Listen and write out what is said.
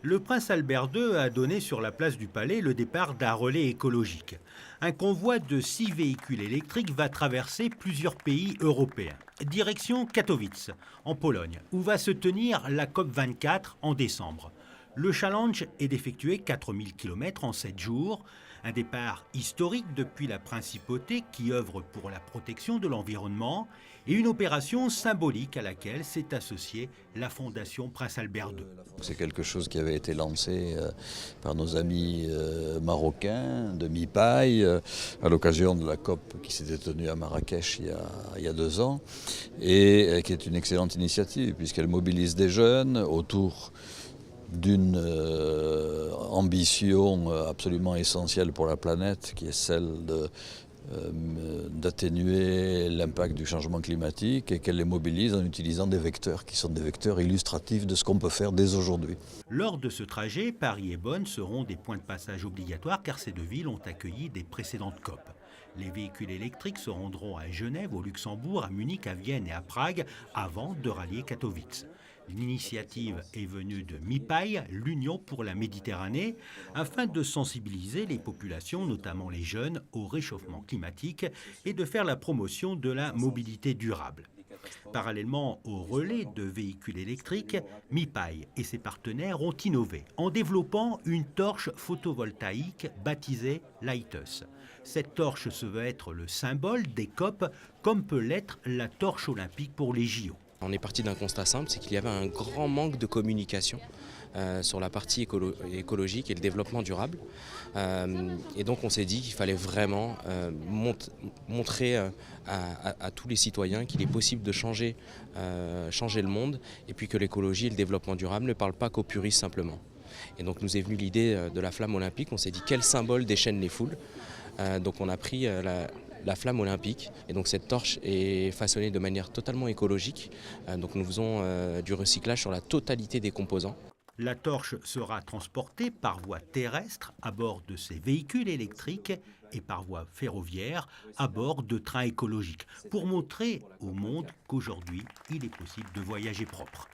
Le prince Albert II a donné sur la place du Palais le départ d'un relais écologique. Un convoi de 6 véhicules électriques va traverser plusieurs pays européens. Direction Katowice, en Pologne, où va se tenir la COP24 en décembre. Le challenge est d'effectuer 4000 km en 7 jours, un départ historique depuis la principauté qui œuvre pour la protection de l'environnement et une opération symbolique à laquelle s'est associée la Fondation Prince Albert II. C'est quelque chose qui avait été lancé par nos amis marocains de Mi-Paille à l'occasion de la COP qui s'était tenue à Marrakech il y a 2 ans et qui est une excellente initiative puisqu'elle mobilise des jeunes autour d'une ambition absolument essentielle pour la planète qui est celle d'atténuer l'impact du changement climatique et qu'elle les mobilise en utilisant des vecteurs qui sont des vecteurs illustratifs de ce qu'on peut faire dès aujourd'hui. Lors de ce trajet, Paris et Bonn seront des points de passage obligatoires car ces deux villes ont accueilli des précédentes COP. Les véhicules électriques se rendront à Genève, au Luxembourg, à Munich, à Vienne et à Prague avant de rallier Katowice. L'initiative est venue de Mi-Paille, l'Union pour la Méditerranée, afin de sensibiliser les populations, notamment les jeunes, au réchauffement climatique et de faire la promotion de la mobilité durable. Parallèlement au relais de véhicules électriques, Mi-Paille et ses partenaires ont innové en développant une torche photovoltaïque baptisée Lighthouse. Cette torche se veut être le symbole des COP, comme peut l'être la torche olympique pour les JO. On est parti d'un constat simple, c'est qu'il y avait un grand manque de communication sur la partie écologique et le développement durable. Et donc on s'est dit qu'il fallait vraiment montrer à tous les citoyens qu'il est possible de changer le monde et puis que l'écologie et le développement durable ne parlent pas qu'aux puristes simplement. Et donc nous est venue l'idée de la flamme olympique, on s'est dit quel symbole déchaîne les foules. Donc on a pris la flamme olympique et donc cette torche est façonnée de manière totalement écologique. Donc nous faisons du recyclage sur la totalité des composants. La torche sera transportée par voie terrestre à bord de ces véhicules électriques et par voie ferroviaire à bord de trains écologiques pour montrer au monde qu'aujourd'hui il est possible de voyager propre.